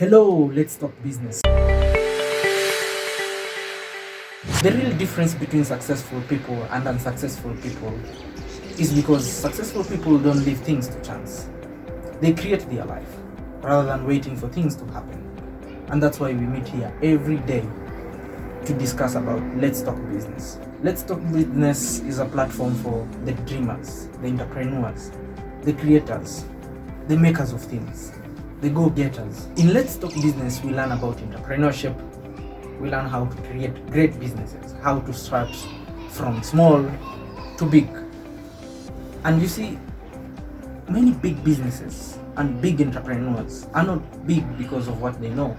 Hello, let's talk business. The real difference between successful people and unsuccessful people is because successful people don't leave things to chance. They create their life rather than waiting for things to happen. And that's why we meet here every day to discuss about Let's Talk Business. Let's Talk Business is a platform for the dreamers, the entrepreneurs, the creators, the makers of things, the go-getters. In Let's Talk Business, we learn about entrepreneurship. We learn how to create great businesses, how to start from small to big. And you see, many big businesses and big entrepreneurs are not big because of what they know.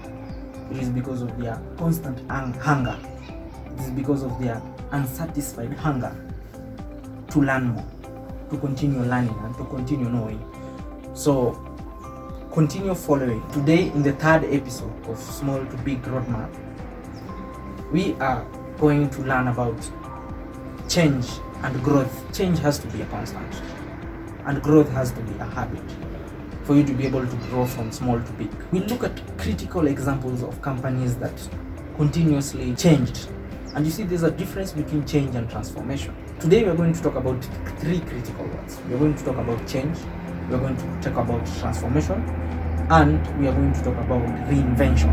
It is because of their constant hunger. It is because of their unsatisfied hunger to learn more, to continue learning and to continue knowing. So continue following. Today, in the third episode of Small to Big Roadmap, we are going to learn about change and growth. Change has to be a constant, and growth has to be a habit for you to be able to grow from small to big. We look at critical examples of companies that continuously changed. And you see, there's a difference between change and transformation. Today, we're going to talk about three critical words. We're going to talk about change, we're going to talk about transformation, and we are going to talk about reinvention.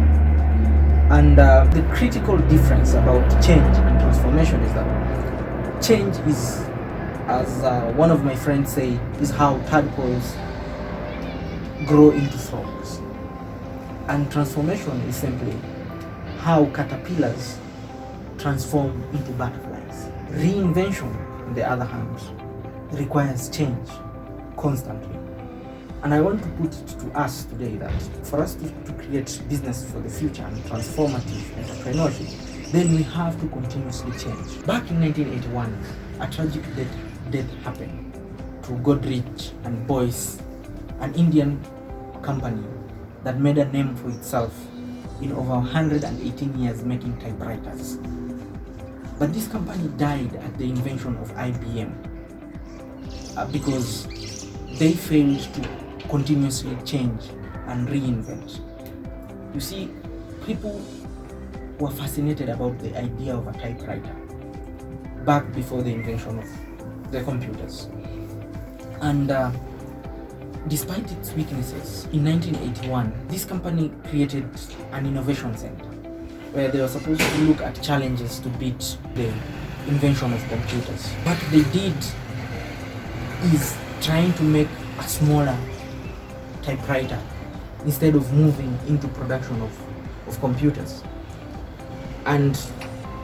And the critical difference about change and transformation is that change is, as one of my friends say, is how tadpoles grow into frogs. And transformation is simply how caterpillars transform into butterflies. Reinvention, on the other hand, requires change constantly. And I want to put it to us today that for us to create business for the future and transformative entrepreneurship, then we have to continuously change. Back in 1981, a tragic death happened to Godrich and Boyce, an Indian company that made a name for itself in over 118 years making typewriters. But this company died at the invention of IBM because they failed to continuously change and reinvent. You see, people were fascinated about the idea of a typewriter back before the invention of the computers. And despite its weaknesses, in 1981, this company created an innovation center where they were supposed to look at challenges to beat the invention of computers. What they did is trying to make a smaller typewriter instead of moving into production of computers. And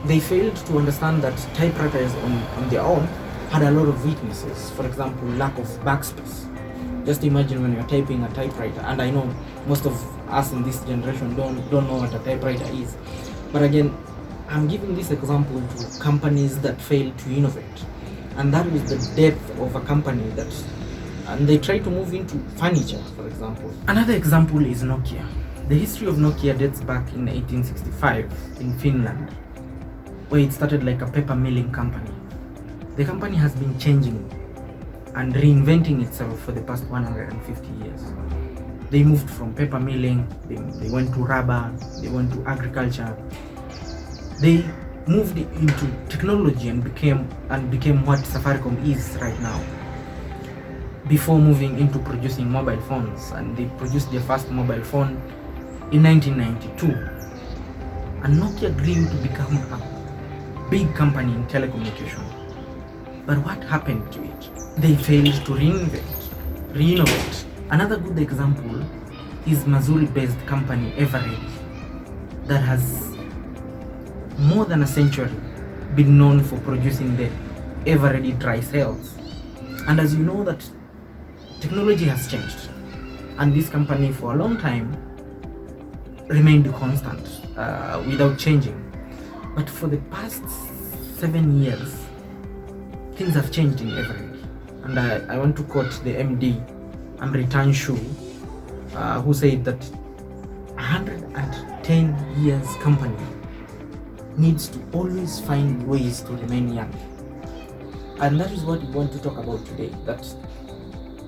they failed to understand that typewriters on their own had a lot of weaknesses. For example, lack of backspace. Just imagine when you're typing a typewriter, and I know most of us in this generation don't know what a typewriter is. But again, I'm giving this example to companies that fail to innovate. And that was the death of a company and they try to move into furniture, for example. Another example is Nokia. The history of Nokia dates back in 1865 in Finland, where it started like a paper milling company. The company has been changing and reinventing itself for the past 150 years. They moved from paper milling, they went to rubber, they went to agriculture. They moved into technology and became what Safaricom is right now, before moving into producing mobile phones. And they produced their first mobile phone in 1992. And Nokia grew to become a big company in telecommunication. But what happened to it? They failed to reinnovate. Another good example is Missouri-based company Eveready, that has more than a century been known for producing the Eveready dry cells. And as you know, that technology has changed, and this company for a long time remained constant without changing. But for the past 7 years, things have changed in Eveready. And I want to quote the MD, Amritan Shu, who said that 110 years company needs to always find ways to remain young. And that is what we want to talk about today, that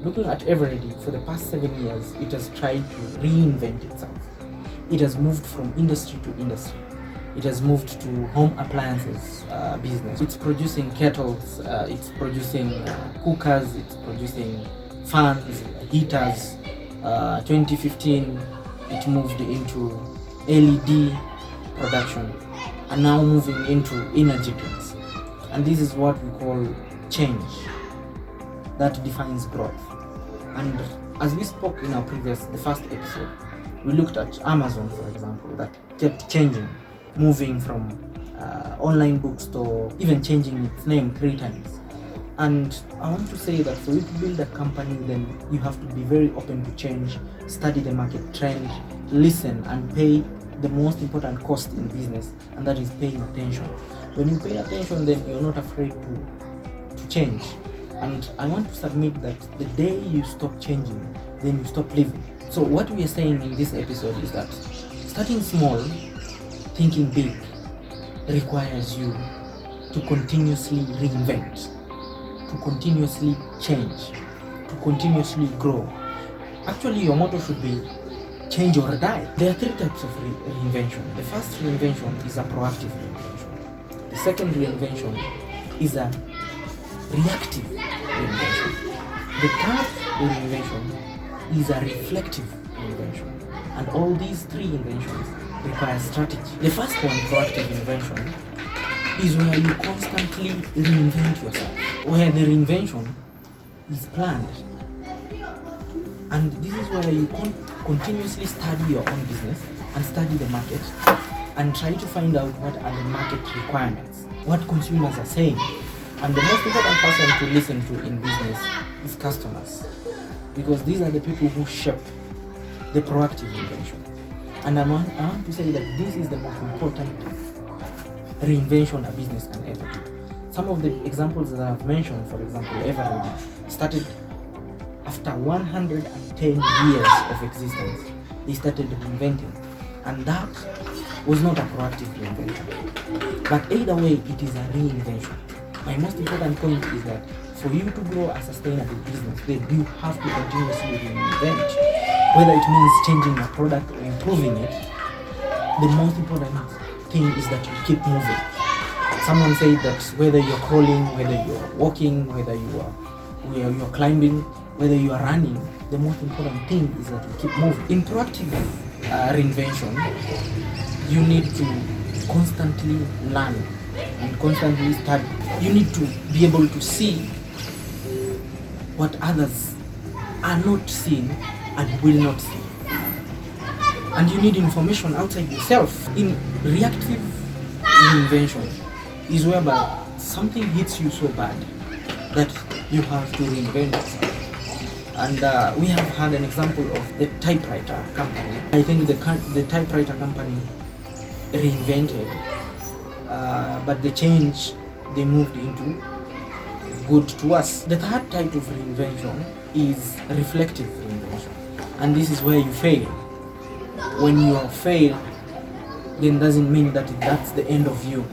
looking at Eveready for the past 7 years, it has tried to reinvent itself. it has moved from industry to industry. It has moved to home appliances business. It's producing kettles, it's producing cookers, it's producing fans, heaters. 2015, it moved into LED production, and now moving into energy drinks. And this is what we call change that defines growth. And as we spoke in the first episode, we looked at Amazon, for example, that kept changing, moving from online bookstore, even changing its name 3 times. And I want to say that for you to build a company, then you have to be very open to change, study the market trend, listen, and pay the most important cost in business, and that is paying attention. When you pay attention, then you're not afraid to change. And I want to submit that the day you stop changing, then you stop living. So what we are saying in this episode is that starting small, thinking big, requires you to continuously reinvent, to continuously change, to continuously grow. Actually, your motto should be change or die. There are 3 types of reinvention. The first reinvention is a proactive reinvention. The second reinvention is a reactive reinvention. The third reinvention is a reflective reinvention. And all these 3 inventions require strategy. The first one, proactive reinvention, is where you constantly reinvent yourself, where the reinvention is planned. And this is where you continuously study your own business and study the market and try to find out what are the market requirements, what consumers are saying. And the most important person to listen to in business is customers, because these are the people who shape the proactive reinvention. And I want to say that this is the most important reinvention a business can ever do. Some of the examples that I've mentioned, for example, Everready started after 110 years of existence. They started reinventing, and that was not a proactive reinvention. But either way, it is a reinvention. My most important point is that for you to grow a sustainable business, then you have to continuously reinvent. Whether it means changing your product or improving it, the most important thing is that you keep moving. Someone said that whether you're crawling, whether you're walking, whether you're climbing, whether you are running, the most important thing is that you keep moving. In proactive reinvention, you need to constantly learn and constantly study. You need to be able to see what others are not seeing and will not see. And you need information outside yourself. In reactive reinvention is whereby something hits you so bad that you have to reinvent yourself. And we have had an example of the typewriter company. I think the typewriter company reinvented, but the change they moved into good to us. The third type of reinvention is reflective reinvention, and this is where you fail. When you fail, then doesn't mean that that's the end of you.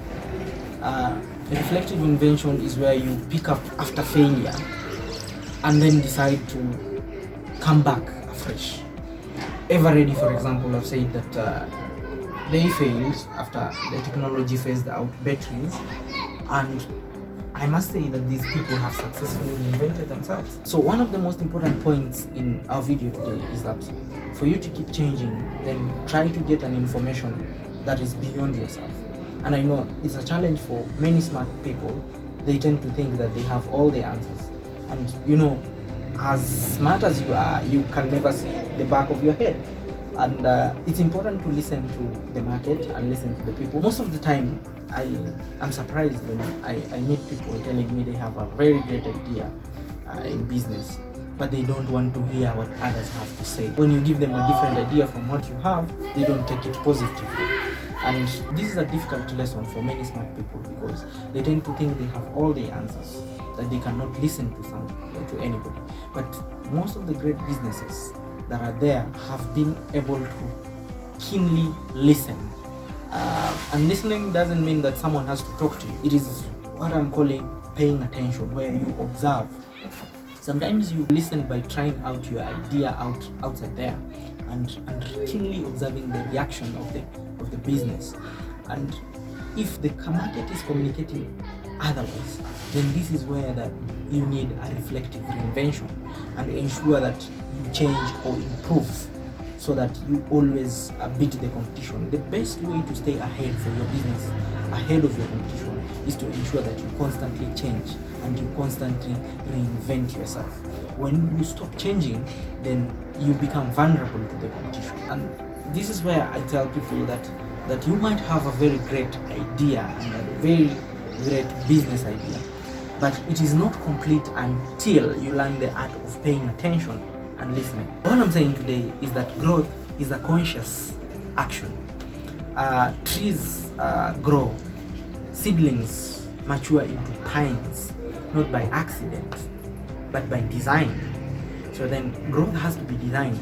Reflective reinvention is where you pick up after failure and then decide to come back afresh. Everready, for example, have said that they failed after the technology phased out batteries, and I must say that these people have successfully reinvented themselves. So one of the most important points in our video today is that for you to keep changing, then try to get an information that is beyond yourself. And I know it's a challenge for many smart people. They tend to think that they have all the answers. And you know, as smart as you are, you can never see the back of your head. And it's important to listen to the market and listen to the people. Most of the time, I'm surprised when I meet people telling me they have a very great idea in business, but they don't want to hear what others have to say. When you give them a different idea from what you have, they don't take it positively. And this is a difficult lesson for many smart people, because they tend to think they have all the answers, that they cannot listen to anybody. But most of the great businesses that are there have been able to keenly listen. And listening doesn't mean that someone has to talk to you. It is what I'm calling paying attention, where you observe. Sometimes you listen by trying out your idea outside there, and keenly observing the reaction of the business. And if the market is communicating otherwise, then this is where that you need a reflective reinvention and ensure that you change or improve so that you always beat the competition. The best way to stay ahead for your business, ahead of your competition, is to ensure that you constantly change and you constantly reinvent yourself. When you stop changing, then you become vulnerable to the competition. And this is where I tell people that you might have a very great idea and a very great business idea, but it is not complete until you learn the art of paying attention and listening. All I'm saying today is that growth is a conscious action. Trees grow, seedlings mature into pines, not by accident, but by design. So then growth has to be designed.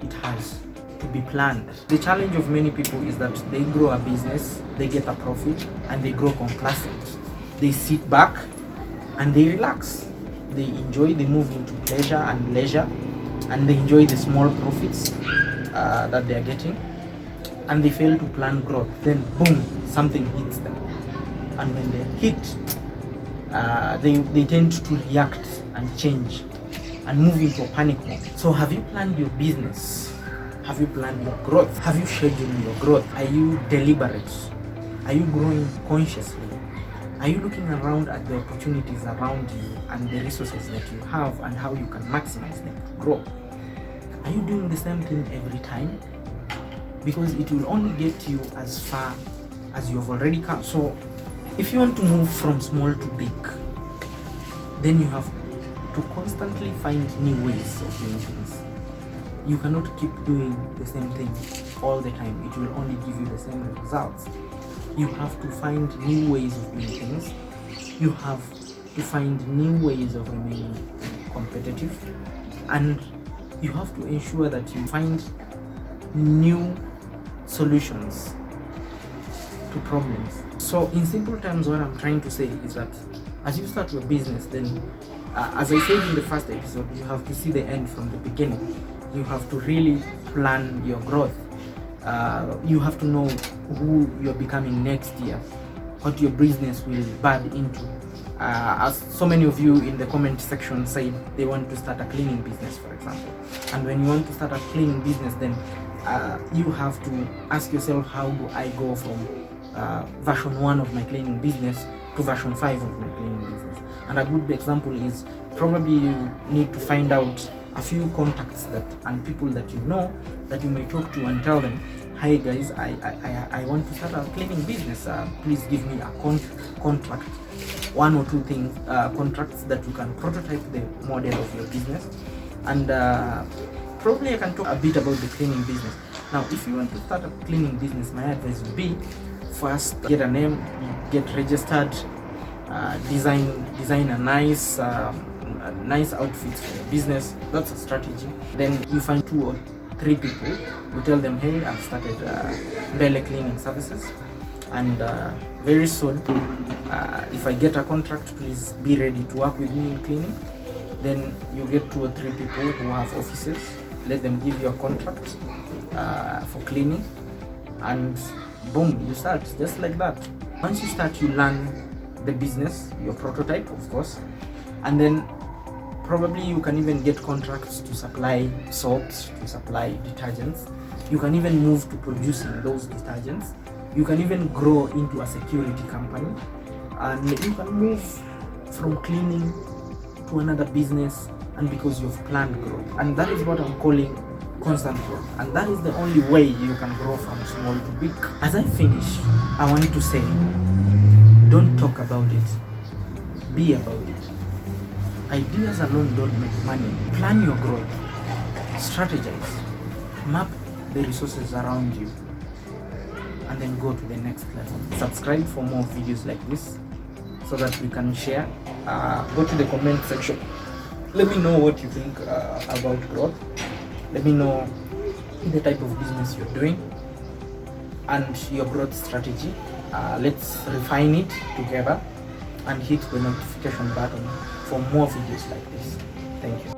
It has to be planned. The challenge of many people is that they grow a business, they get a profit, and they grow complacent. They sit back and they relax. They enjoy, they move into pleasure and leisure, and they enjoy the small profits that they are getting, and they fail to plan growth. Then boom, something hits them. And when they hit, they tend to react and change and move into a panic mode. So have you planned your business? Have you planned your growth? Have you scheduled your growth? Are you deliberate? Are you growing consciously? Are you looking around at the opportunities around you and the resources that you have and how you can maximize them to grow? Are you doing the same thing every time? Because it will only get you as far as you have already come. So if you want to move from small to big, then you have to constantly find new ways of doing things. You cannot keep doing the same thing all the time. It will only give you the same results. You have to find new ways of doing things. You have to find new ways of remaining competitive. And you have to ensure that you find new solutions to problems. So in simple terms, what I'm trying to say is that as you start your business, then as I said in the first episode, you have to see the end from the beginning. You have to really plan your growth. You have to know who you're becoming next year, what your business will bud into. As so many of you in the comment section said they want to start a cleaning business, for example. And when you want to start a cleaning business, then you have to ask yourself, how do I go from version 1 of my cleaning business to version 5 of my cleaning business? And a good example is probably you need to find out a few contacts and people that you know that you may talk to and tell them, hi guys, I want to start a cleaning business. Please give me a contract, 1 or 2 things, contracts that you can prototype the model of your business. And probably I can talk a bit about the cleaning business. Now, if you want to start a cleaning business, my advice would be, first get a name, get registered, design a nice outfits for your business. That's a strategy. Then you find 2 or 3 people. You tell them, hey, I've started Bele Cleaning Services, and very soon, if I get a contract, please be ready to work with me in cleaning. Then you get 2 or 3 people who have offices. Let them give you a contract for cleaning, and boom, you start just like that. Once you start, you learn the business, your prototype, of course, and then probably you can even get contracts to supply soaps, to supply detergents. You can even move to producing those detergents. You can even grow into a security company, and you can move from cleaning to another business, and because you've planned growth. And that is what I'm calling constant growth, and that is the only way you can grow from small to big. As I finish, I want to say, don't talk about it, be about it. Ideas alone don't make money. Plan your growth, strategize, map the resources around you, and then go to the next level. Subscribe for more videos like this so that we can share. Go to the comment section. Let me know what you think about growth. Let me know the type of business you're doing and your growth strategy. Let's refine it together and hit the notification button for more videos like this. Thank you.